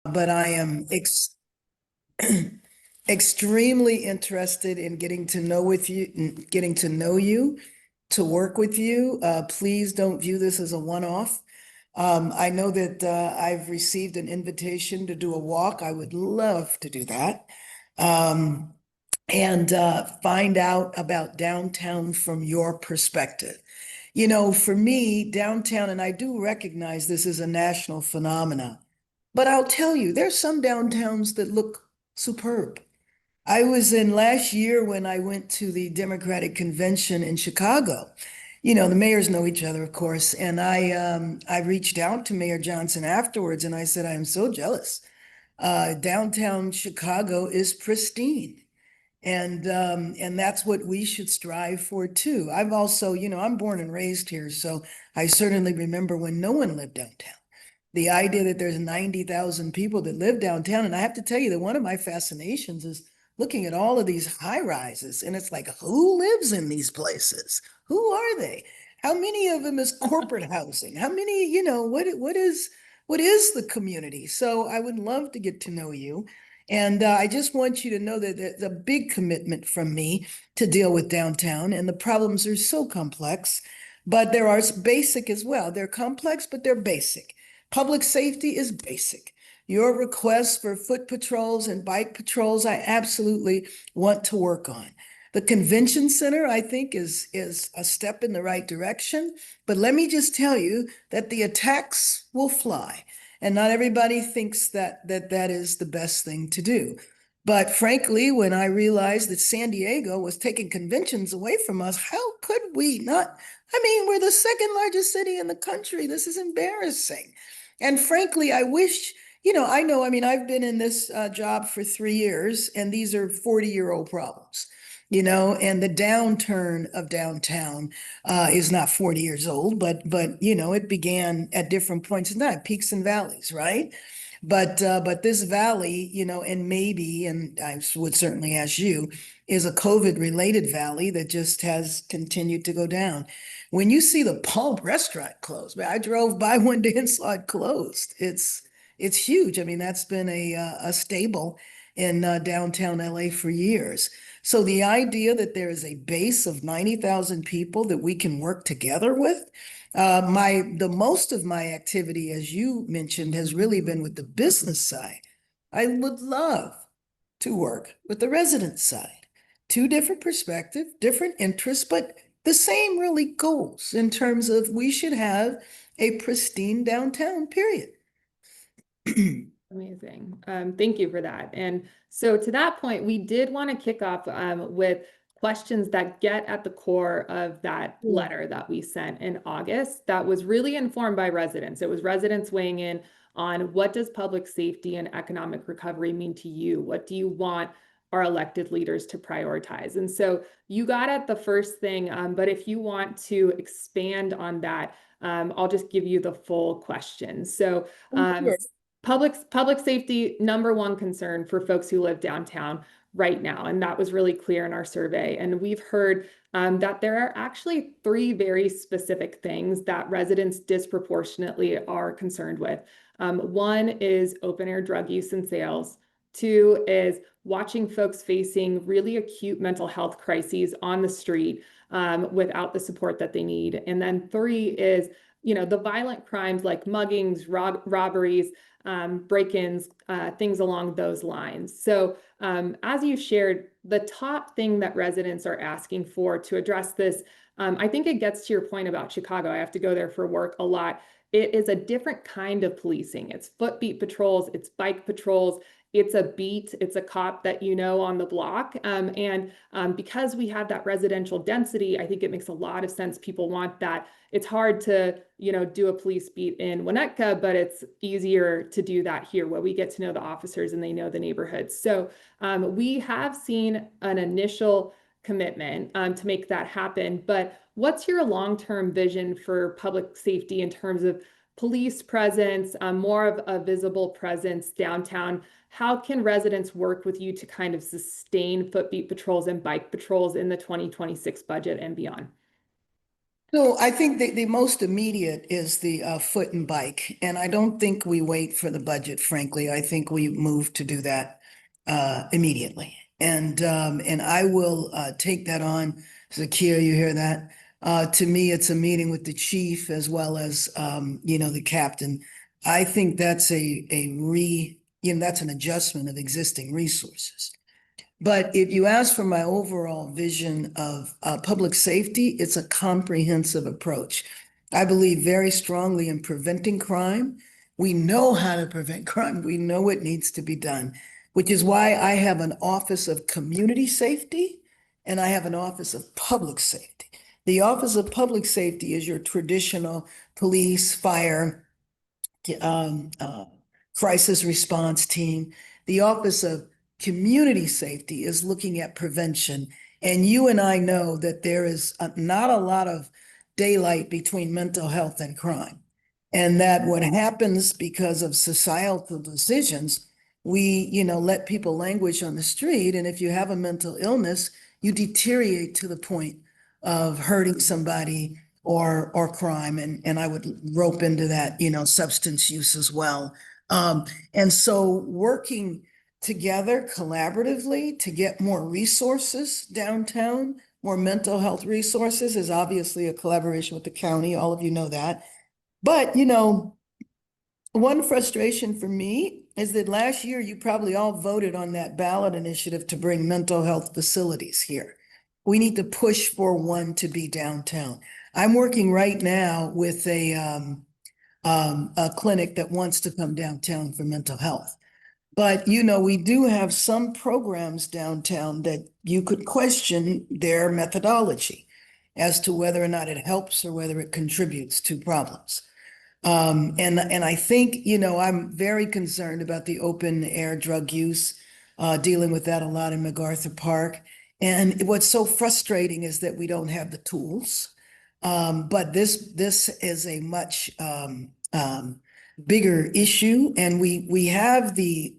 but I am extremely interested in getting to know you, to work with you. Please don't view this as a one-off. I know that I've received an invitation to do a walk. I would love to do that. Um, and find out about downtown from your perspective. You know, for me, downtown, and I do recognize this is a national phenomena, but I'll tell you, there's some downtowns that look superb. I was in last year when I went to the Democratic convention in Chicago. You know, the mayors know each other, of course, and I reached out to Mayor Johnson afterwards, and I said, I am so jealous. Downtown Chicago is pristine. And that's what we should strive for too. I've also, you know, I'm born and raised here, so I certainly remember when no one lived downtown. The idea that there's 90,000 people that live downtown, and I have to tell you that one of my fascinations is looking at all of these high rises, and it's like, who lives in these places? Who are they? How many of them is corporate housing? How many, you know, what is the community? So I would love to get to know you. And I just want you to know that there's a big commitment from me to deal with downtown, and the problems are so complex, but there are basic as well. They're complex, but they're basic. Public safety is basic. Your requests for foot patrols and bike patrols, I absolutely want to work on. The convention center, I think, is a step in the right direction. But let me just tell you that the attacks will fly. And not everybody thinks that is the best thing to do. But frankly, when I realized that San Diego was taking conventions away from us, how could we not? I mean, we're the second largest city in the country. This is embarrassing. And frankly, I wish, you know, I mean, I've been in this job for 3 years, and these are 40-year-old problems, you know, and the downturn of downtown is not 40 years old, but you know, it began at different points in time, peaks and valleys, right? But this valley, you know, and maybe, and I would certainly ask you, is a COVID related valley that just has continued to go down. When you see the Pulp restaurant closed, I drove by one day and saw it closed. It's huge. I mean, that's been a staple in downtown LA for years. So the idea that there is a base of 90,000 people that we can work together with, the most of my activity, as you mentioned, has really been with the business side. I would love to work with the resident side. Two different perspectives, different interests, but the same really goals in terms of we should have a pristine downtown, period. Amazing. Thank you for that. And so to that point, we did want to kick off with questions that get at the core of that letter that we sent in August that was really informed by residents. It was residents weighing in on what does public safety and economic recovery mean to you? What do you want our elected leaders to prioritize? And so you got at the first thing, but if you want to expand on that, I'll just give you the full question. So public safety, number one concern for folks who live downtown right now. And that was really clear in our survey. And we've heard that there are actually three very specific things that residents disproportionately are concerned with. One is open air drug use and sales. Two is watching folks facing really acute mental health crises on the street without the support that they need. And then three is, you know, the violent crimes like muggings, robberies, break-ins, things along those lines. So as you shared, the top thing that residents are asking for to address this, I think it gets to your point about Chicago. I have to go there for work a lot. It is a different kind of policing. It's footbeat patrols, it's bike patrols, it's a beat, it's a cop that you know on the block. Because we have that residential density, I think it makes a lot of sense. People want that. It's hard to, you know, do a police beat in Winnetka, but it's easier to do that here where we get to know the officers and they know the neighborhoods. So we have seen an initial commitment to make that happen. But what's your long-term vision for public safety in terms of police presence, more of a visible presence downtown? How can residents work with you to kind of sustain footbeat patrols and bike patrols in the 2026 budget and beyond? So I think the most immediate is the foot and bike, and I don't think we wait for the budget, frankly. I think we move to do that immediately. And I will take that on. Zakia, you hear that? To me, it's a meeting with the chief as well as the captain. I think that's that's an adjustment of existing resources. But if you ask for my overall vision of public safety, it's a comprehensive approach. I believe very strongly in preventing crime. We know how to prevent crime. We know it needs to be done, which is why I have an office of community safety and I have an office of public safety. The office of public safety is your traditional police, fire, um, uh, crisis response team. The Office of Community Safety is looking at prevention. And you and I know that there is not a lot of daylight between mental health and crime. And that what happens because of societal decisions, we let people languish on the street. And if you have a mental illness, you deteriorate to the point of hurting somebody or crime. And I would rope into that, substance use as well. And so working together collaboratively to get more resources downtown, more mental health resources is obviously a collaboration with the county. All of you know that. But, one frustration for me is that last year you probably all voted on that ballot initiative to bring mental health facilities here. We need to push for one to be downtown. I'm working right now with a clinic that wants to come downtown for mental health. But we do have some programs downtown that you could question their methodology as to whether or not it helps or whether it contributes to problems. And I think, I'm very concerned about the open air drug use, dealing with that a lot in MacArthur Park. And what's so frustrating is that we don't have the tools. But this is a much bigger issue, and we have the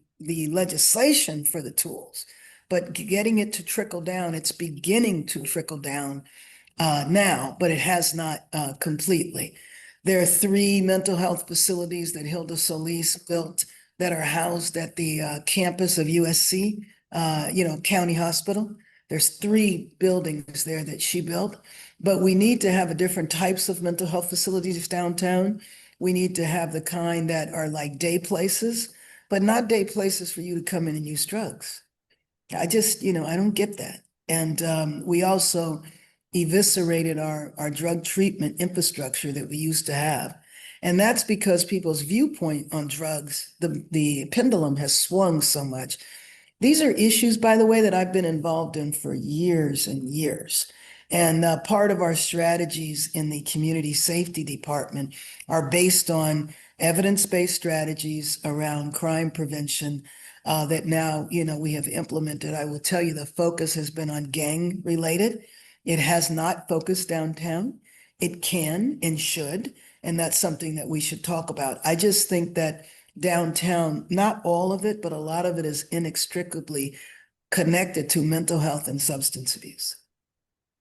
legislation for the tools, but getting it to trickle down, it's beginning to trickle down now, but it has not completely. There are 3 mental health facilities that Hilda Solis built that are housed at the campus of USC, County Hospital. There's 3 buildings there that she built, but we need to have different types of mental health facilities downtown. We need to have the kind that are like day places, but not day places for you to come in and use drugs. I just, I don't get that. And we also eviscerated our drug treatment infrastructure that we used to have. And that's because people's viewpoint on drugs, the pendulum has swung so much. These are issues, by the way, that I've been involved in for years and years. And part of our strategies in the community safety department are based on evidence-based strategies around crime prevention that now, we have implemented. I will tell you the focus has been on gang related. It has not focused downtown. It can and should, and that's something that we should talk about. I just think that downtown, not all of it, but a lot of it is inextricably connected to mental health and substance abuse.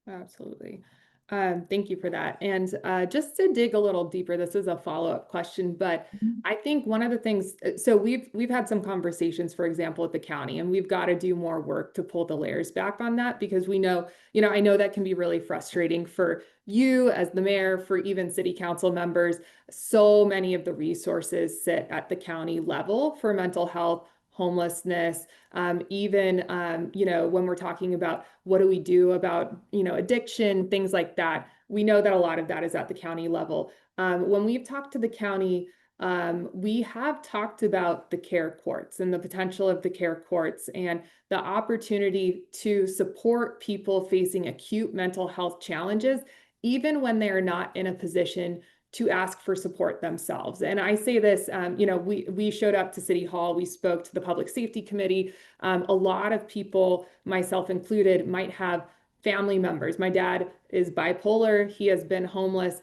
Absolutely. Thank you for that. And just to dig a little deeper, this is a follow-up question, but I think one of the things, so we've had some conversations, for example, at the county, and we've got to do more work to pull the layers back on that because we know, I know that can be really frustrating for you as the mayor, for even city council members. So many of the resources sit at the county level for mental health, homelessness, even, when we're talking about what do we do about, addiction, things like that. We know that a lot of that is at the county level. When we've talked to the county, we have talked about the care courts and the potential of the care courts and the opportunity to support people facing acute mental health challenges, even when they are not in a position to ask for support themselves. And I say this, we showed up to City Hall, we spoke to the Public Safety Committee. A lot of people, myself included, might have family members. My dad is bipolar, he has been homeless.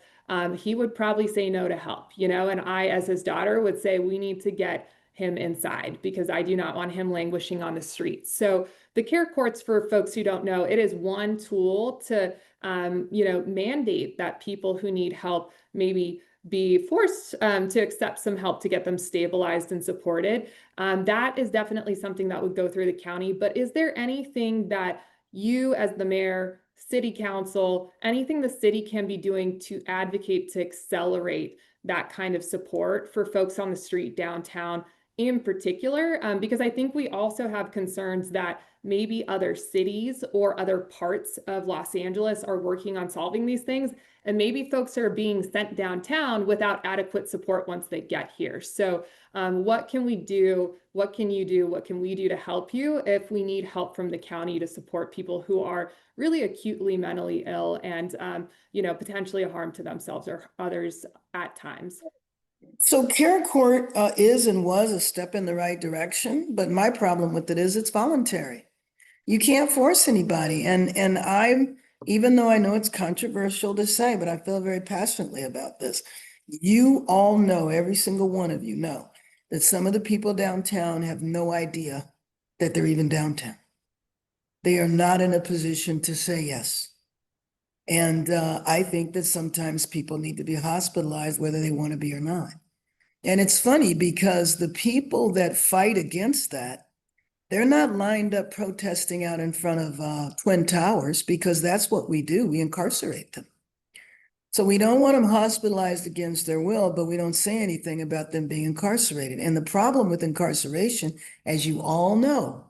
He would probably say no to help, and I, as his daughter, would say we need to get him inside because I do not want him languishing on the streets. So the care courts, for folks who don't know, it is one tool to, mandate that people who need help maybe be forced to accept some help to get them stabilized and supported. That is definitely something that would go through the county. But is there anything that you as the mayor, city council, anything the city can be doing to advocate to accelerate that kind of support for folks on the street downtown in particular? Because I think we also have concerns that maybe other cities or other parts of Los Angeles are working on solving these things. And maybe folks are being sent downtown without adequate support once they get here. So what can we do? What can you do? What can we do to help you if we need help from the county to support people who are really acutely mentally ill and, potentially a harm to themselves or others at times? So care court is and was a step in the right direction, but my problem with it is it's voluntary. You can't force anybody. And I'm, even though I know it's controversial to say, but I feel very passionately about this. You all know, every single one of you know, that some of the people downtown have no idea that they're even downtown. They are not in a position to say yes. And I think that sometimes people need to be hospitalized, whether they want to be or not. And it's funny because the people that fight against that, they're not lined up protesting out in front of Twin Towers, because that's what we do. We incarcerate them. So we don't want them hospitalized against their will, but we don't say anything about them being incarcerated. And the problem with incarceration, as you all know,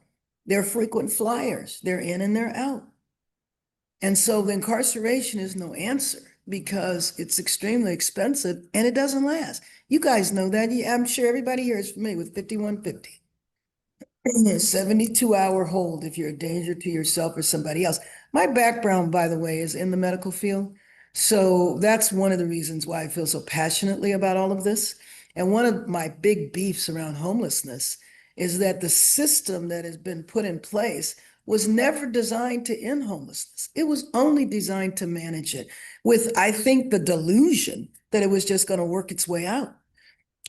they're frequent flyers. They're in and they're out. And so the incarceration is no answer because it's extremely expensive and it doesn't last. You guys know that. I'm sure everybody here is familiar with 5150. 72-hour hold if you're a danger to yourself or somebody else. My background, by the way, is in the medical field. So that's one of the reasons why I feel so passionately about all of this. And one of my big beefs around homelessness is that the system that has been put in place was never designed to end homelessness. It was only designed to manage it with, I think, the delusion that it was just going to work its way out.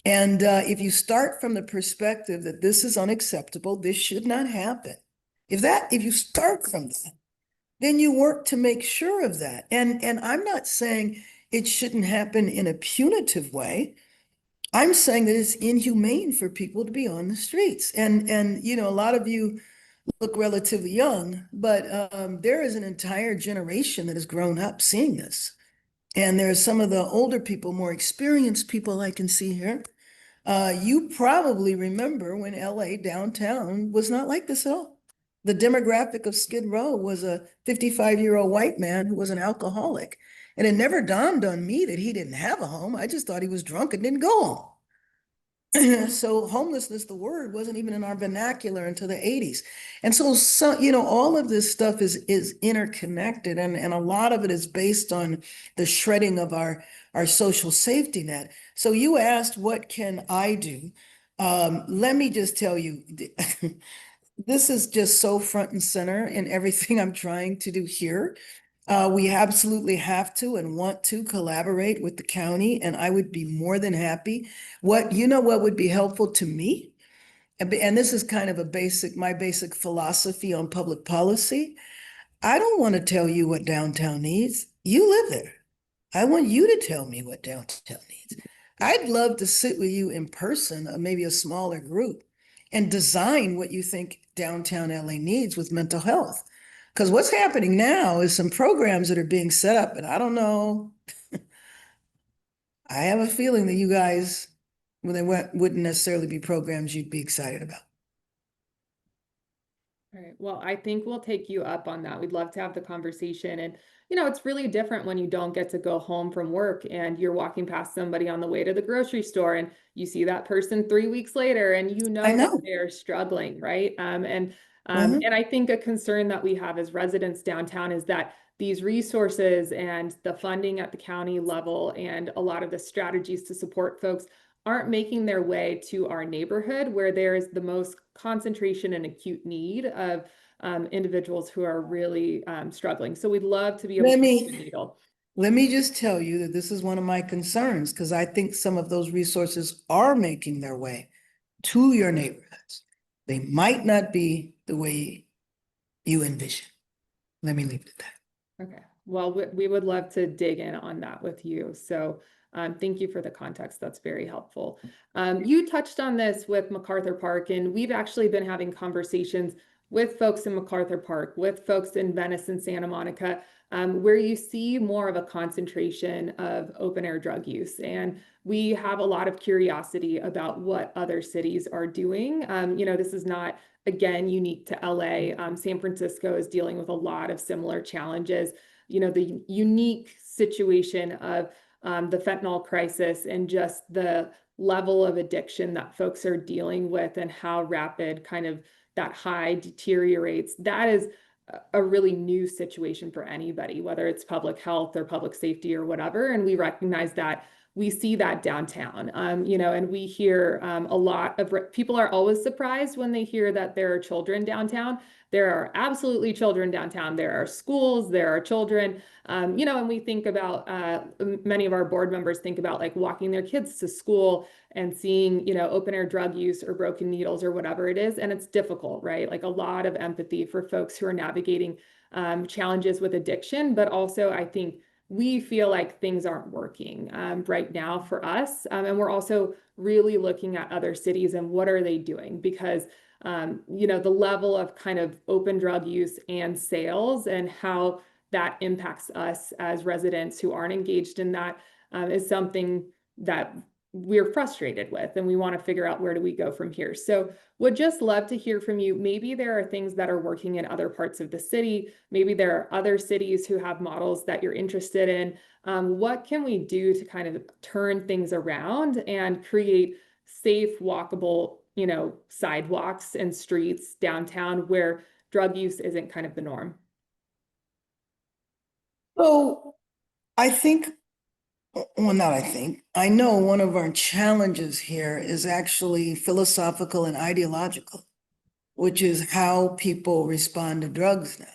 And if you start from the perspective that this is unacceptable, this should not happen. If you start from that, then you work to make sure of that. And I'm not saying it shouldn't happen in a punitive way. I'm saying that it's inhumane for people to be on the streets. And a lot of you look relatively young, but there is an entire generation that has grown up seeing this. And there's some of the older people, more experienced people I can see here. You probably remember when LA downtown was not like this at all. The demographic of Skid Row was a 55-year-old white man who was an alcoholic. And it never dawned on me that he didn't have a home. I just thought he was drunk and didn't go home. So homelessness, the word wasn't even in our vernacular until the 80s. And so all of this stuff is interconnected, and a lot of it is based on the shredding of our social safety net. So you asked, what can I do? Let me just tell you, this is just so front and center in everything I'm trying to do here. We absolutely have to and want to collaborate with the county, and I would be more than happy. What would be helpful to me, and this is kind of my basic philosophy on public policy. I don't want to tell you what downtown needs. You live there. I want you to tell me what downtown needs. I'd love to sit with you in person, maybe a smaller group, and design what you think downtown LA needs with mental health. Because what's happening now is some programs that are being set up, and I don't know. I have a feeling that you guys, well, they wouldn't necessarily be programs you'd be excited about. All right. Well, I think we'll take you up on that. We'd love to have the conversation. And, it's really different when you don't get to go home from work and you're walking past somebody on the way to the grocery store and you see that person 3 weeks later and I know. that they're struggling, right? And Mhm. I think a concern that we have as residents downtown is that these resources and the funding at the county level and a lot of the strategies to support folks aren't making their way to our neighborhood where there is the most concentration and acute need of individuals who are really struggling. So we'd love to be able to move the needle. Let me just tell you that this is one of my concerns, because I think some of those resources are making their way to your neighborhoods. They might not be the way you envision. Let me leave it at that. Okay, well, we would love to dig in on that with you. So thank you for the context. That's very helpful. You touched on this with MacArthur Park, and we've actually been having conversations with folks in MacArthur Park, with folks in Venice and Santa Monica, where you see more of a concentration of open air drug use. And we have a lot of curiosity about what other cities are doing. This is not, again, unique to LA. San Francisco is dealing with a lot of similar challenges. The unique situation of the fentanyl crisis and just the level of addiction that folks are dealing with and how rapid kind of that high deteriorates. That is a really new situation for anybody, whether it's public health or public safety or whatever. And we recognize that. We see that downtown, and we hear a lot of people are always surprised when they hear that there are children downtown. There are absolutely children downtown. There are schools, there are children, and we think about, many of our board members think about like walking their kids to school and seeing, open air drug use or broken needles or whatever it is. And it's difficult, right? Like a lot of empathy for folks who are navigating challenges with addiction, but also I think we feel like things aren't working right now for us. And we're also really looking at other cities and what are they doing? Because, the level of kind of open drug use and sales and how that impacts us as residents who aren't engaged in that is something that we're frustrated with, and we want to figure out where do we go from here. So would just love to hear from you. Maybe there are things that are working in other parts of the city. Maybe there are other cities who have models that you're interested in. What can we do to kind of turn things around and create safe, walkable, sidewalks and streets downtown where drug use isn't kind of the norm? So I think, well, not I think, I know one of our challenges here is actually philosophical and ideological, which is how people respond to drugs now.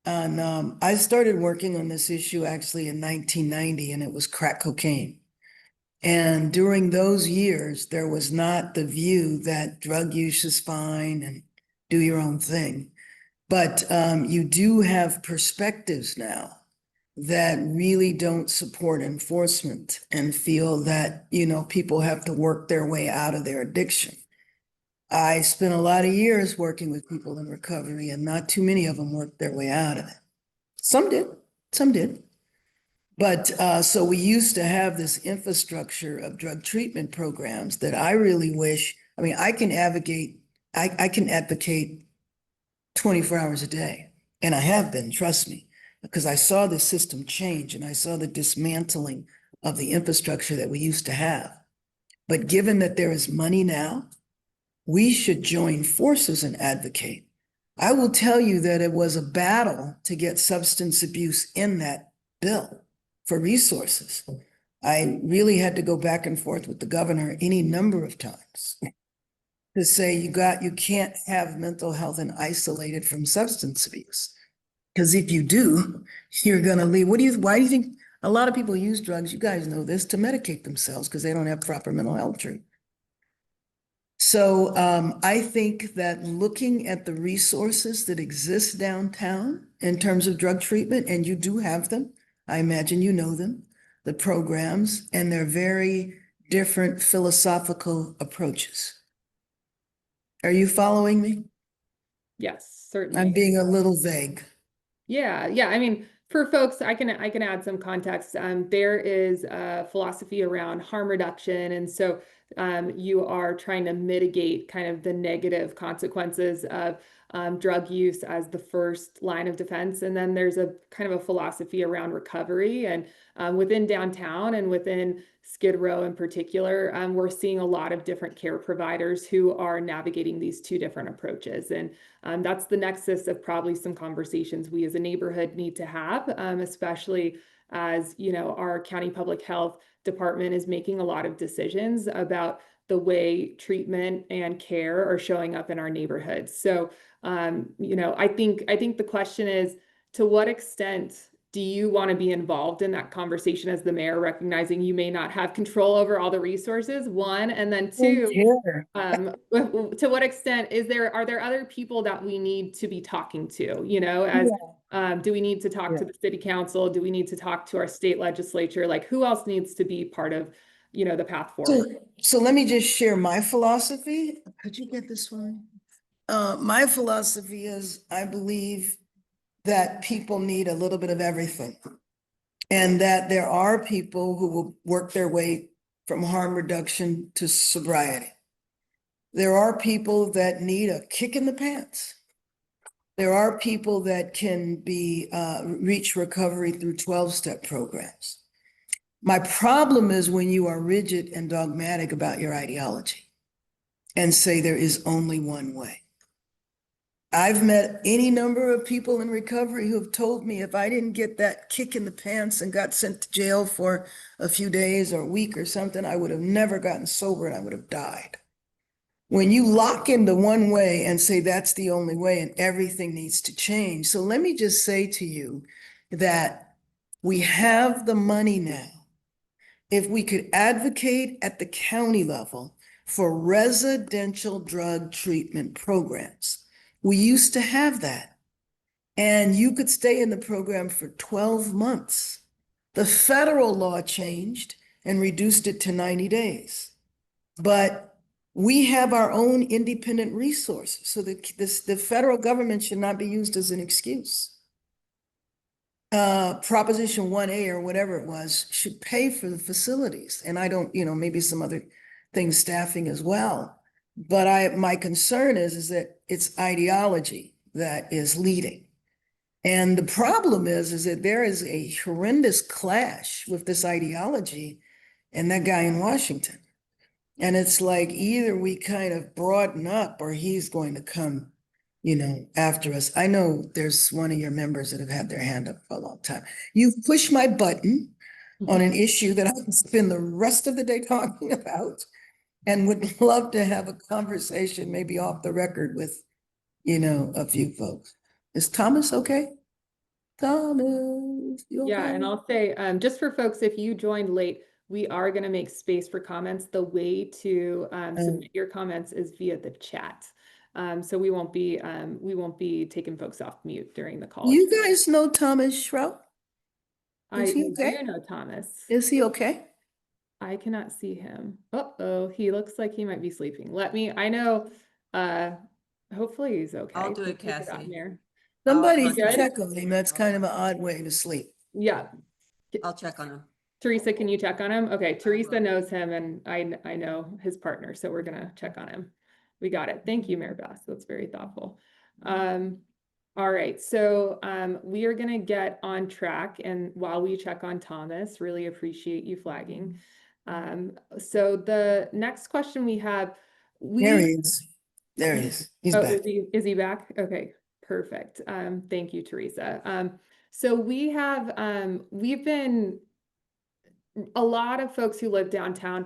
And I started working on this issue actually in 1990, and it was crack cocaine. And during those years, there was not the view that drug use is fine and do your own thing. But you do have perspectives now that really don't support enforcement and feel that, people have to work their way out of their addiction. I spent a lot of years working with people in recovery, and not too many of them worked their way out of it. Some did, some did. But so we used to have this infrastructure of drug treatment programs that I really wish, I can advocate 24 hours a day. And I have been, trust me, because I saw the system change and I saw the dismantling of the infrastructure that we used to have. But given that there is money now, we should join forces and advocate. I will tell you that it was a battle to get substance abuse in that bill for resources. I really had to go back and forth with the governor any number of times to say you can't have mental health and isolated from substance abuse. Because if you do, you're gonna leave. Why do you think a lot of people use drugs, you guys know this, to medicate themselves because they don't have proper mental health treatment? So I think that looking at the resources that exist downtown in terms of drug treatment, and you do have them, I imagine you know them, the programs, and they're very different philosophical approaches. Are you following me? Yes, certainly. I'm being a little vague. Yeah. For folks, I can add some context. There is a philosophy around harm reduction, and so you are trying to mitigate kind of the negative consequences of drug use as the first line of defense. And then there's a kind of a philosophy around recovery, and within downtown and within Skid Row in particular, we're seeing a lot of different care providers who are navigating these two different approaches. And that's the nexus of probably some conversations we as a neighborhood need to have, especially as, our county public health department is making a lot of decisions about the way treatment and care are showing up in our neighborhoods. So, I think the question is, to what extent do you want to be involved in that conversation as the mayor, recognizing you may not have control over all the resources, one, and then two, to what extent are there other people that we need to be talking to, you know, as do we need to talk to the city council? Do we need to talk to our state legislature? Like, who else needs to be part of, you know, the path forward? So let me just share my philosophy. Could you get this one? My philosophy is I believe that people need a little bit of everything. And that there are people who will work their way from harm reduction to sobriety. There are people that need a kick in the pants. There are people that can be reach recovery through 12-step programs. My problem is when you are rigid and dogmatic about your ideology and say there is only one way. I've met any number of people in recovery who have told me if I didn't get that kick in the pants and got sent to jail for a few days or a week or something, I would have never gotten sober and I would have died. When you lock into one way and say that's the only way and everything needs to change. So let me just say to you that we have the money now. If we could advocate at the county level for residential drug treatment programs. We used to have that. And you could stay in the program for 12 months. The federal law changed and reduced it to 90 days. But we have our own independent resources. So the federal government should not be used as an excuse. Proposition 1A or whatever it was should pay for the facilities. And I don't, you know, maybe some other things, staffing as well. But my concern is that it's ideology that is leading. And the problem is that there is a horrendous clash with this ideology and that guy in Washington. And it's like either we kind of broaden up or he's going to come, you know, after us. I know there's one of your members that have had their hand up for a long time. You've pushed my button on an issue that I can spend the rest of the day talking about. And would love to have a conversation, maybe off the record with, you know, a few folks. Is Thomas okay? Thomas, you okay? Yeah, and I'll say, just for folks, if you joined late, we are going to make space for comments. The way to submit your comments is via the chat. So we won't be taking folks off mute during the call. You guys know Thomas Shrout? I do know Thomas. Is he okay? I cannot see him. Uh-oh, he looks like he might be sleeping. I know, hopefully he's okay. I'll do it, Cassie. Somebody check on him. That's kind of an odd way to sleep. Yeah. I'll check on him. Teresa, can you check on him? Okay, Teresa knows him and I know his partner, so we're gonna check on him. We got it. Thank you, Mayor Bass. That's very thoughtful. All right, so we are gonna get on track, and while we check on Thomas, really appreciate you flagging. So the next question we have, there he is. There he is. He's back. Is he back? Okay, perfect. Thank you, Teresa. So we have, a lot of folks who live downtown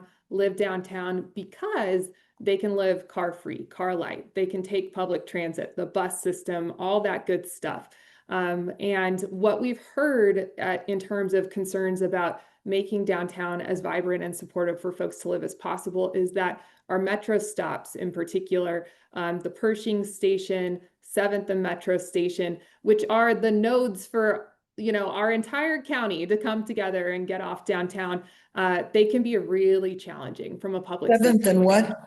because they can live car-free, car light. They can take public transit, the bus system, all that good stuff. And what we've heard in terms of concerns about making downtown as vibrant and supportive for folks to live as possible is that our metro stops, in particular, the Pershing Station, 7th and Metro Station, which are the nodes for, you know, our entire county to come together and get off downtown, they can be really challenging from a public 7th and what?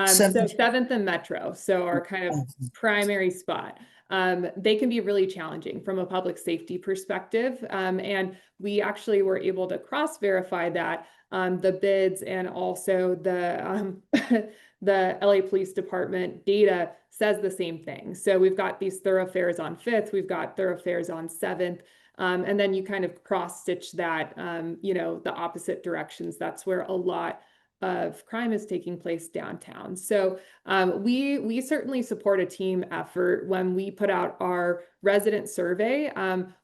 So 7th and Metro, so our kind of primary spot. They can be really challenging from a public safety perspective. And we actually were able to cross-verify that the bids and also the, the LA Police Department data says the same thing. So we've got these thoroughfares on 5th, we've got thoroughfares on 7th, and then you kind of cross-stitch that, you know, the opposite directions. That's where a lot of crime is taking place downtown. So we certainly support a team effort. When we put out our resident survey,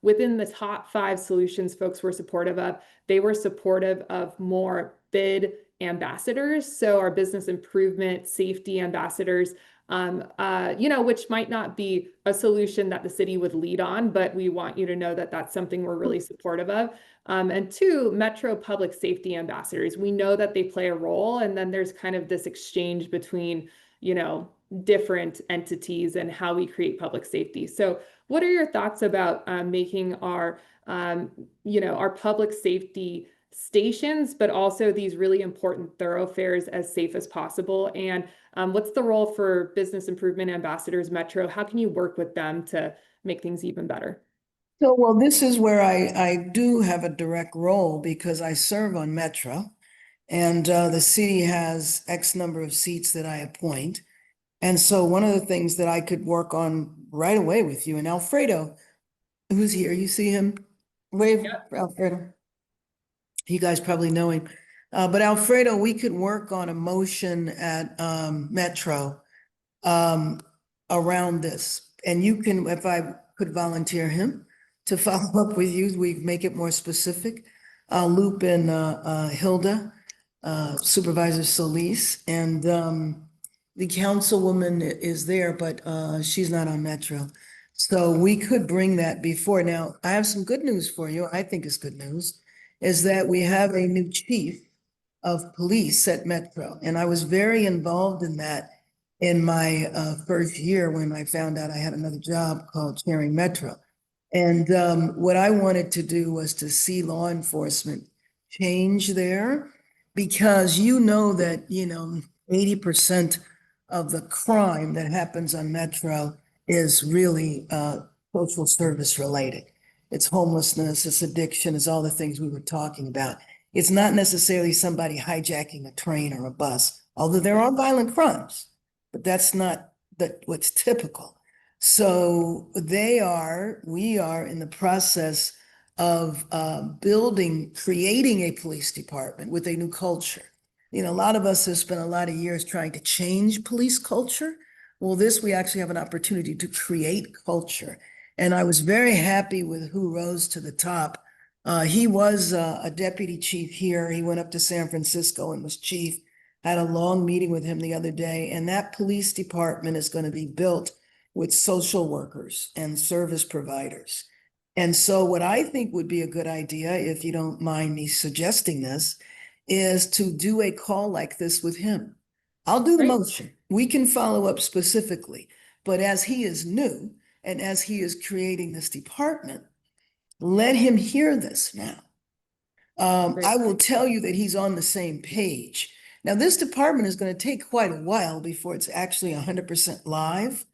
within the top 5 solutions folks were supportive of, they were supportive of more bid ambassadors. So our business improvement, safety ambassadors, you know, which might not be a solution that the city would lead on, but we want you to know that that's something we're really supportive of. And two, Metro public safety ambassadors. We know that they play a role, and then there's kind of this exchange between, you know, different entities and how we create public safety. So what are your thoughts about making our, you know, our public safety stations, but also these really important thoroughfares as safe as possible? And what's the role for business improvement ambassadors, Metro? How can you work with them to make things even better? So, well, this is where I do have a direct role because I serve on Metro, and the city has X number of seats that I appoint. And so one of the things that I could work on right away with you and Alfredo, who's here, you see him? Wave, Yep. Alfredo. You guys probably know him. But Alfredo, we could work on a motion at Metro around this. And you can, if I could volunteer him to follow up with you, we make it more specific. I'll loop in Hilda, Supervisor Solis, and the councilwoman is there, but she's not on Metro. So we could bring that before. Now, I have some good news for you. I think it's good news, is that we have a new chief of police at Metro. And I was very involved in that in my first year when I found out I had another job called chairing Metro. And what I wanted to do was to see law enforcement change there, because you know that, you know, 80% of the crime that happens on Metro is really social service related. It's homelessness, it's addiction, it's all the things we were talking about. It's not necessarily somebody hijacking a train or a bus, although there are violent crimes, but that's not what's typical. So we are in the process of creating a police department with a new culture. You know, a lot of us have spent a lot of years trying to change police culture. Well, we actually have an opportunity to create culture. And I was very happy with who rose to the top. He was a deputy chief here. He went up to San Francisco and was chief. Had a long meeting with him the other day, and that police department is going to be built with social workers and service providers. And so what I think would be a good idea, if you don't mind me suggesting this, is to do a call like this with him. I'll do the Right. motion. We can follow up specifically, but as he is new and as he is creating this department, let him hear this now. I will tell you that he's on the same page. Now, this department is going to take quite a while before it's actually 100% live,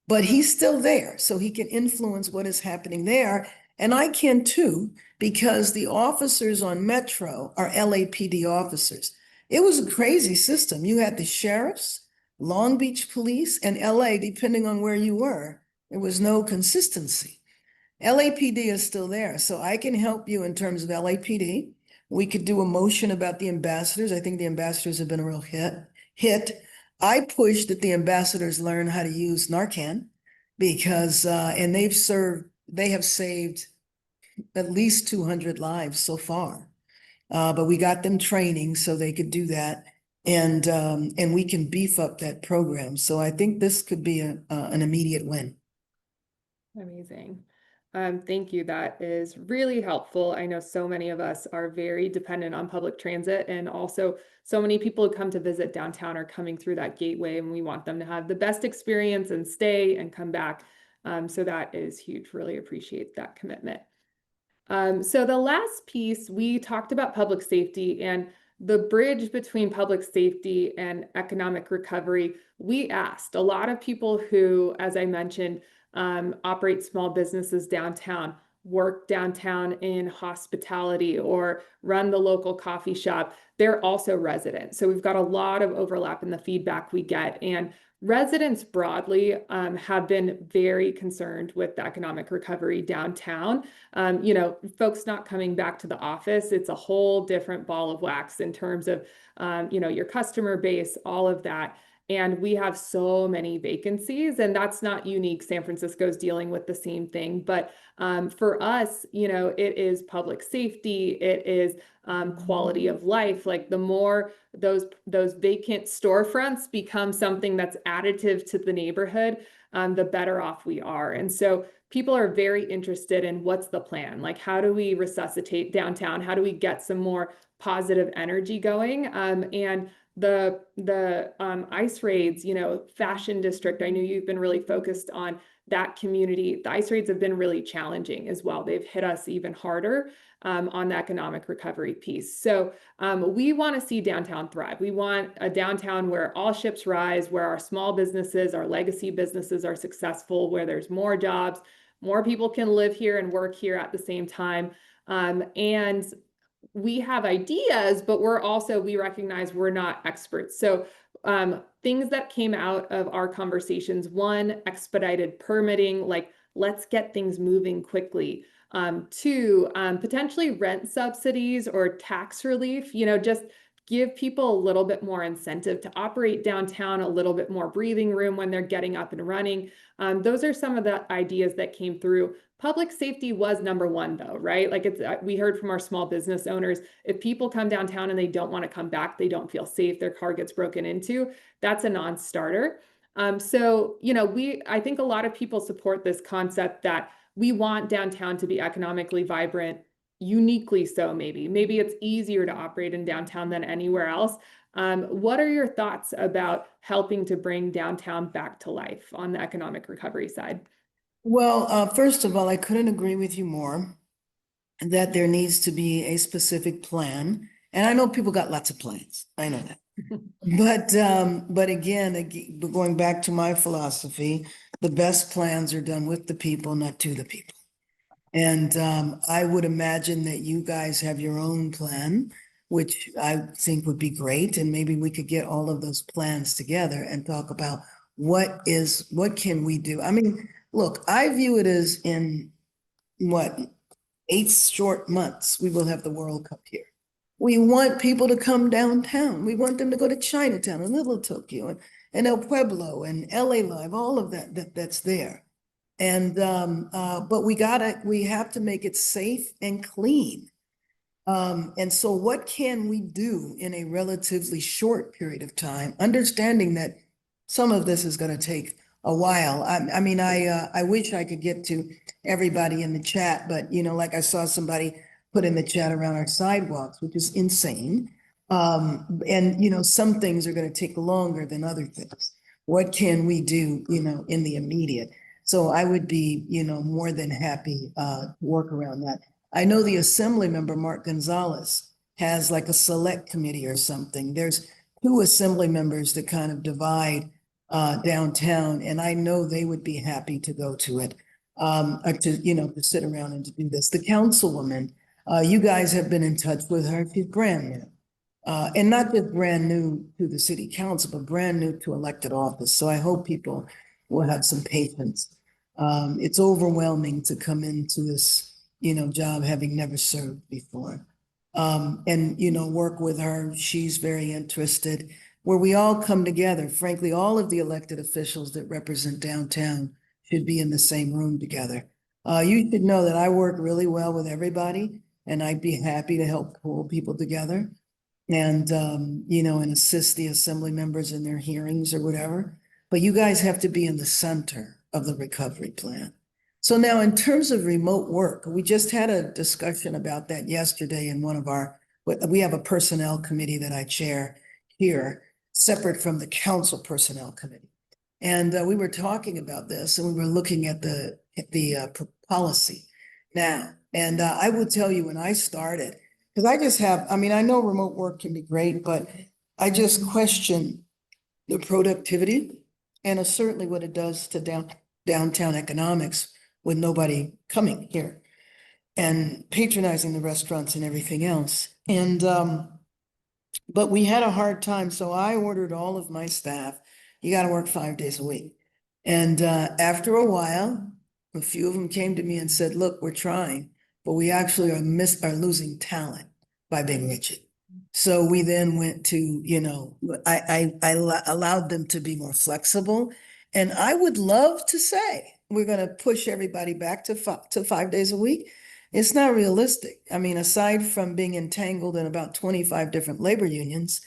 but he's still there, so he can influence what is happening there. And I can too, because the officers on Metro are LAPD officers. It was a crazy system. You had the sheriffs, Long Beach Police, and LA, depending on where you were. There was no consistency. LAPD is still there, so I can help you in terms of LAPD. We could do a motion about the ambassadors. I think the ambassadors have been a real hit. I push that the ambassadors learn how to use Narcan because, and they have saved at least 200 lives so far. But we got them training so they could do that. And we can beef up that program. So I think this could be an immediate win. Amazing. Thank you. That is really helpful. I know so many of us are very dependent on public transit, and also so many people who come to visit downtown are coming through that gateway, and we want them to have the best experience and stay and come back. So that is huge. Really appreciate that commitment. So the last piece, we talked about public safety and the bridge between public safety and economic recovery. We asked a lot of people who, as I mentioned, operate small businesses downtown, work downtown in hospitality, or run the local coffee shop. They're also residents. So we've got a lot of overlap in the feedback we get. And residents broadly have been very concerned with the economic recovery downtown. You know, folks not coming back to the office, it's a whole different ball of wax in terms of, you know, your customer base, all of that. And we have so many vacancies, and that's not unique. San Francisco's dealing with the same thing. But for us, you know, it is public safety, it is quality of life. Like the more those vacant storefronts become something that's additive to the neighborhood, the better off we are. And so people are very interested in what's the plan? Like, how do we resuscitate downtown? How do we get some more positive energy going? And the ice raids, you know, fashion district, I know you've been really focused on that community. The ice raids have been really challenging as well. They've hit us even harder on the economic recovery piece. So we want to see downtown thrive. We want a downtown where all ships rise, where our small businesses, our legacy businesses are successful, where there's more jobs, more people can live here and work here at the same time. And we have ideas, but we recognize we're not experts. So things that came out of our conversations, one, expedited permitting, like let's get things moving quickly. Two, potentially rent subsidies or tax relief, you know, just give people a little bit more incentive to operate downtown, a little bit more breathing room when they're getting up and running. Those are some of the ideas that came through. Public safety was number one though, right? Like we heard from our small business owners, if people come downtown and they don't want to come back, they don't feel safe, their car gets broken into, that's a non-starter. So, you know, I think a lot of people support this concept that we want downtown to be economically vibrant, uniquely so maybe. Maybe it's easier to operate in downtown than anywhere else. What are your thoughts about helping to bring downtown back to life on the economic recovery side? Well, first of all, I couldn't agree with you more that there needs to be a specific plan. And I know people got lots of plans. I know that. But again, going back to my philosophy, the best plans are done with the people, not to the people. And I would imagine that you guys have your own plan, which I think would be great. And maybe we could get all of those plans together and talk about what can we do? I mean, look, I view it as in what, 8 short months, we will have the World Cup here. We want people to come downtown. We want them to go to Chinatown and Little Tokyo and El Pueblo and LA Live, all of that's there. And but we have to make it safe and clean. And so what can we do in a relatively short period of time, understanding that some of this is going to take a while. I mean, I wish I could get to everybody in the chat, but you know, like I saw somebody put in the chat around our sidewalks, which is insane. And you know, some things are going to take longer than other things. What can we do, you know, in the immediate? So I would be, you know, more than happy to work around that. I know the Assembly member, Mark Gonzalez, has like a select committee or something. There's 2 Assembly members that kind of divide downtown, and I know they would be happy to go to it, or to, you know, to sit around and to do this. The councilwoman, you guys have been in touch with her. She's brand new. And not just brand new to the city council, but brand new to elected office. So I hope people will have some patience. It's overwhelming to come into this, you know, job having never served before. And, you know, work with her. She's very interested. Where we all come together, frankly, all of the elected officials that represent downtown should be in the same room together. You should know that I work really well with everybody, and I'd be happy to help pull people together and, you know, and assist the Assembly members in their hearings or whatever. But you guys have to be in the center of the recovery plan. So now in terms of remote work, we just had a discussion about that yesterday in one of we have a personnel committee that I chair here, separate from the council personnel committee. And we were talking about this, and we were looking at the policy now. And I will tell you, when I started, because I mean, I know remote work can be great, but I just question the productivity and certainly what it does to downtown economics with nobody coming here and patronizing the restaurants and everything else. And but we had a hard time, so I ordered all of my staff, you got to work 5 days a week. And after a while, a few of them came to me and said, look, we're trying, but we actually are losing talent by being rigid. So we then went to, you know, allowed them to be more flexible. And I would love to say, we're going to push everybody back to 5 days a week. It's not realistic. I mean, aside from being entangled in about 25 different labor unions,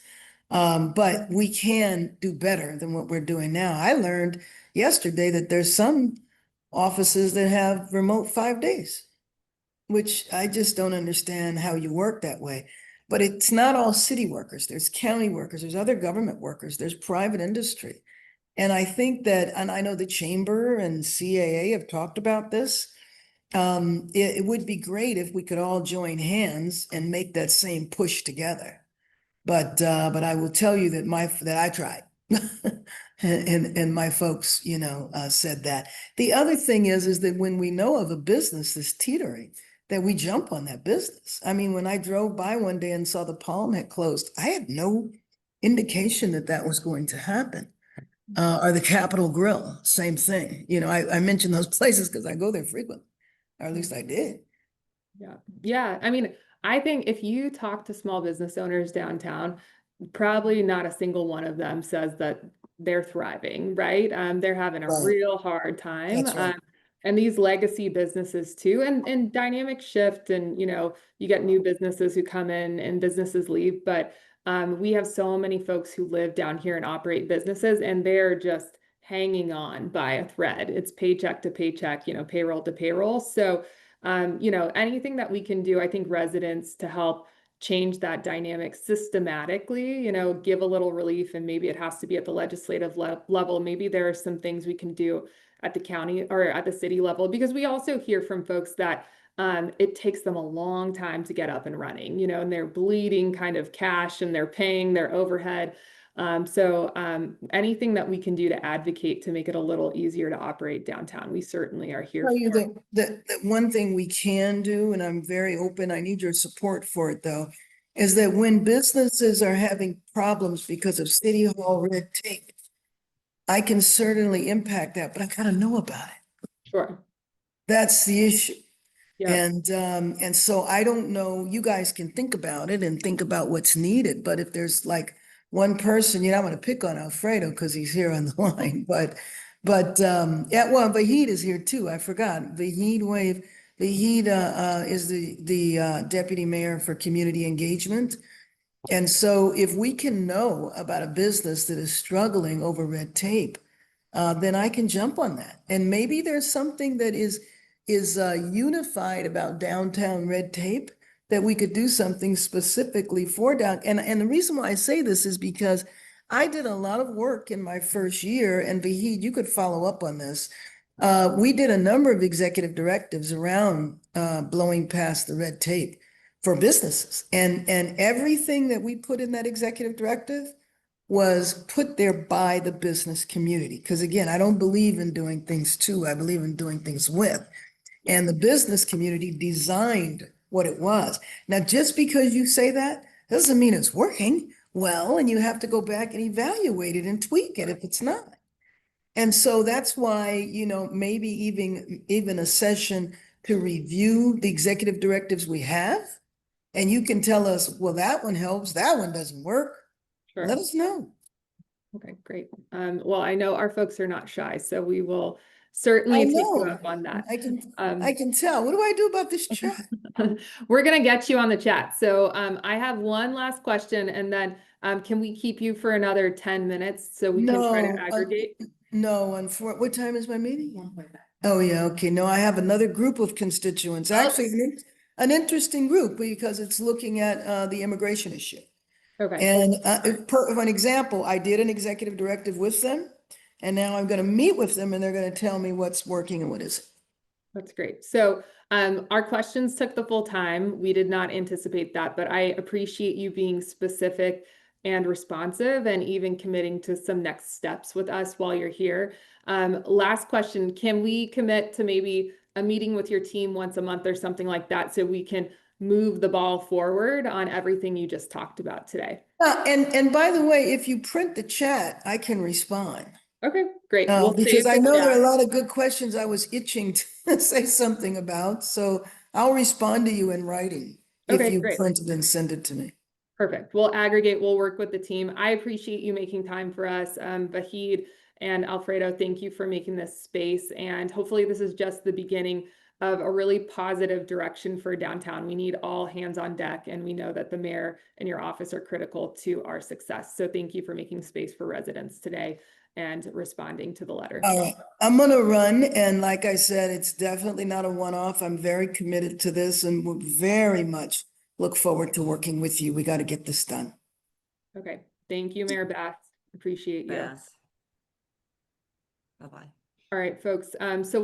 but we can do better than what we're doing now. I learned yesterday that there's some offices that have remote 5 days, which I just don't understand how you work that way. But it's not all city workers. There's county workers, there's other government workers, there's private industry. And I think that, and I know the chamber and CAA have talked about this. It would be great if we could all join hands and make that same push together. But I will tell you that I tried. And my folks, you know, said that. The other thing is that when we know of a business that's teetering, that we jump on that business. I mean, when I drove by one day and saw the Palm had closed, I had no indication that that was going to happen. Or the Capitol Grill, same thing. You know, I mentioned those places because I go there frequently, or at least I did. Yeah. Yeah. I mean, I think if you talk to small business owners downtown, probably not a single one of them says that they're thriving, right? They're having a Right. real hard time. That's right. And these legacy businesses too, and dynamic shift, and you know, you get new businesses who come in and businesses leave, but we have so many folks who live down here and operate businesses, and they're just hanging on by a thread. It's paycheck to paycheck, you know, payroll to payroll. So you know, anything that we can do, I think residents to help change that dynamic systematically, you know, give a little relief, and maybe it has to be at the legislative level. Maybe there are some things we can do at the county or at the city level, because we also hear from folks that it takes them a long time to get up and running, you know, and they're bleeding kind of cash and they're paying their overhead. So anything that we can do to advocate to make it a little easier to operate downtown, we certainly are here Tell you for. that one thing we can do, and I'm very open, I need your support for it though, is that when businesses are having problems because of city hall red tape, I can certainly impact that, but I gotta know about it. Sure. That's the issue. Yeah. And so I don't know, you guys can think about it and think about what's needed, but if there's like one person, you know, I'm gonna pick on Alfredo because he's here on the line, but yeah, well, Vahid is here too. I forgot. Vahid is the deputy mayor for community engagement. And so if we can know about a business that is struggling over red tape, then I can jump on that. And maybe there's something that is unified about downtown red tape that we could do something specifically for down. And the reason why I say this is because I did a lot of work in my first year, and Vahid, you could follow up on this. We did a number of executive directives around blowing past the red tape for businesses. And everything that we put in that executive directive was put there by the business community. Because again, I don't believe in doing things to, I believe in doing things with. And the business community designed what it was. Now, just because you say that doesn't mean it's working well, and you have to go back and evaluate it and tweak it if it's not. And so that's why, you know, maybe even a session to review the executive directives we have. And you can tell us, well, that one helps, that one doesn't work. Sure. Let us know. Okay, great. Well, I know our folks are not shy, so we will certainly take you up on that. I can tell. What do I do about this chat? We're gonna get you on the chat. So I have one last question, and then can we keep you for another 10 minutes so we can try to aggregate? No, what time is my meeting? Oh, yeah, okay. No, I have another group of constituents. Actually, an interesting group because it's looking at the immigration issue. Okay. And for an example, I did an executive directive with them, and now I'm going to meet with them, and they're going to tell me what's working and what isn't. That's great. So our questions took the full time. We did not anticipate that, but I appreciate you being specific and responsive, and even committing to some next steps with us while you're here. Last question, can we commit to maybe a meeting with your team once a month or something like that, so we can move the ball forward on everything you just talked about today? And by the way, if you print the chat, I can respond. Okay, great. Because I know there are a lot of good questions I was itching to say something about, so I'll respond to you in writing if you print it and send it to me. Perfect. We'll aggregate, we'll work with the team. I appreciate you making time for us. Vahid and Alfredo, thank you for making this space. And hopefully this is just the beginning of a really positive direction for downtown. We need all hands on deck, and we know that the mayor and your office are critical to our success. So thank you for making space for residents today and responding to the letter. All right, I'm gonna run, and like I said, it's definitely not a one-off. I'm very committed to this and would very much look forward to working with you. We got to get this done. Okay. Thank you, Mayor Bass. Appreciate you. Yes. Bye-bye. All right, folks. So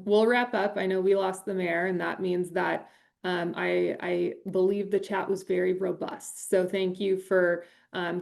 we'll wrap up. I know we lost the mayor, and that means that I believe the chat was very robust. So thank you for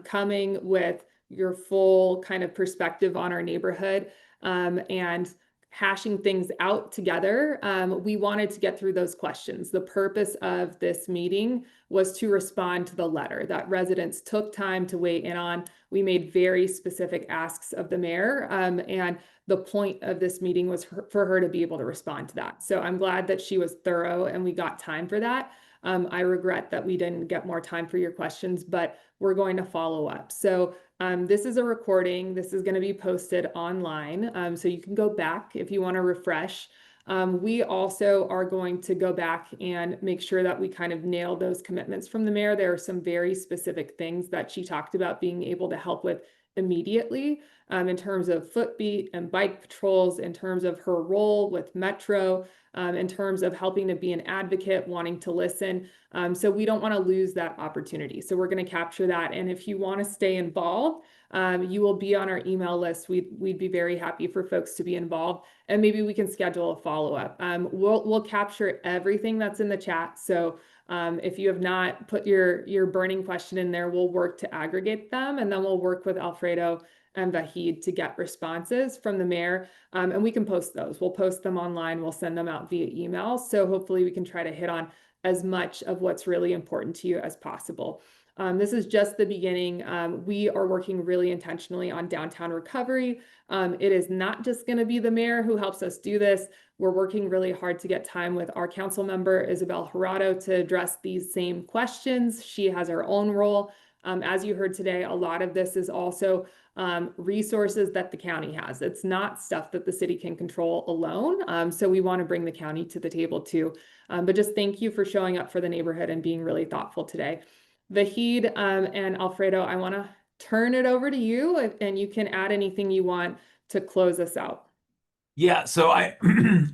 coming with your full kind of perspective on our neighborhood and hashing things out together. We wanted to get through those questions. The purpose of this meeting was to respond to the letter that residents took time to weigh in on. We made very specific asks of the mayor, and the point of this meeting was for her to be able to respond to that. So I'm glad that she was thorough and we got time for that. I regret that we didn't get more time for your questions, but we're going to follow up. So this is a recording. This is going to be posted online. So you can go back if you want to refresh. We also are going to go back and make sure that we kind of nail those commitments from the mayor. There are some very specific things that she talked about being able to help with immediately in terms of footbeat and bike patrols, in terms of her role with Metro, in terms of helping to be an advocate, wanting to listen. So we don't want to lose that opportunity. So we're going to capture that. And if you want to stay involved, you will be on our email list. We'd be very happy for folks to be involved, and maybe we can schedule a follow-up. We'll capture everything that's in the chat. So if you have not put your burning question in there, we'll work to aggregate them, and then we'll work with Alfredo and Vahid to get responses from the mayor. And we can post those. We'll post them online. We'll send them out via email. So hopefully we can try to hit on as much of what's really important to you as possible. This is just the beginning. We are working really intentionally on downtown recovery. It is not just going to be the mayor who helps us do this. We're working really hard to get time with our council member, Isabel Jurado, to address these same questions. She has her own role. As you heard today, a lot of this is also resources that the county has. It's not stuff that the city can control alone. So we want to bring the county to the table too. But just thank you for showing up for the neighborhood and being really thoughtful today. Vahid and Alfredo, I want to turn it over to you, and you can add anything you want to close us out. Yeah, so I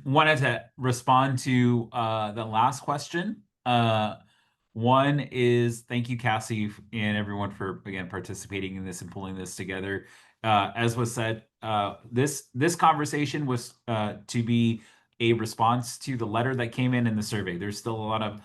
wanted to respond to the last question. One is thank you, Cassie, and everyone for, again, participating in this and pulling this together. As was said, this conversation was to be a response to the letter that came in the survey. There's still a lot of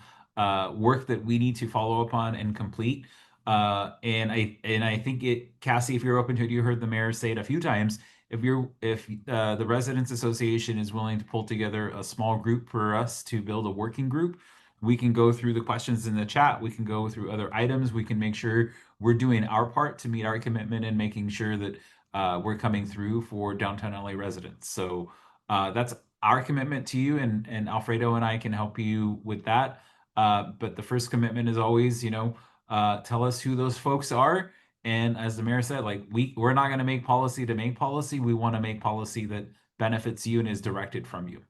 work that we need to follow up on and complete. And I think Cassie, if you're open to it, you heard the mayor say it a few times. If the Residents Association is willing to pull together a small group for us to build a working group, we can go through the questions in the chat. We can go through other items. We can make sure we're doing our part to meet our commitment and making sure that we're coming through for downtown LA residents. So that's our commitment to you, and Alfredo and I can help you with that. But the first commitment is always, tell us who those folks are. And as the mayor said, like we're not going to make policy to make policy. We want to make policy that benefits you and is directed from you.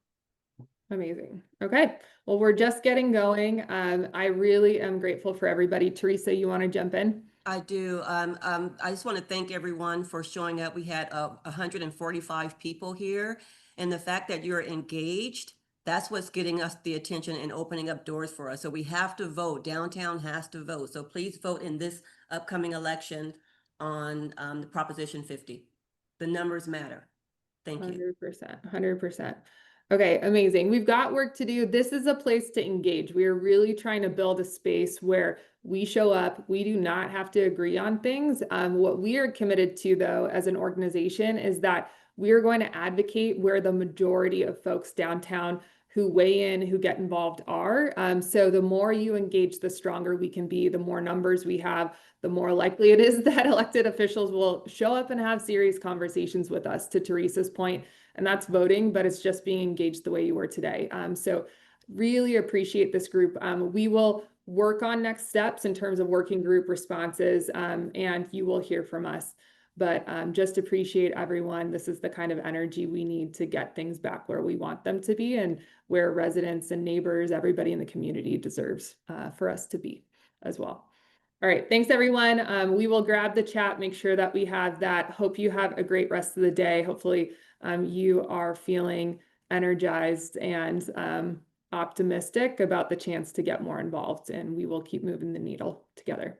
Amazing. Okay. Well, we're just getting going. I really am grateful for everybody. Teresa, you want to jump in? I do. I just want to thank everyone for showing up. We had 145 people here, and the fact that you're engaged, that's what's getting us the attention and opening up doors for us. So we have to vote. Downtown has to vote. So please vote in this upcoming election on the Proposition 50. The numbers matter. Thank you. 100%. 100%. Okay, amazing. We've got work to do. This is a place to engage. We are really trying to build a space where we show up. We do not have to agree on things. What we are committed to, though, as an organization is that we are going to advocate where the majority of folks downtown who weigh in, who get involved are. So the more you engage, the stronger we can be, the more numbers we have, the more likely it is that elected officials will show up and have serious conversations with us, to Teresa's point. And that's voting, but it's just being engaged the way you were today. So really appreciate this group. We will work on next steps in terms of working group responses, and you will hear from us. But just appreciate everyone. This is the kind of energy we need to get things back where we want them to be and where residents and neighbors, everybody in the community deserves for us to be as well. All right, thanks everyone. We will grab the chat, make sure that we have that. Hope you have a great rest of the day. Hopefully you are feeling energized and optimistic about the chance to get more involved, and we will keep moving the needle together.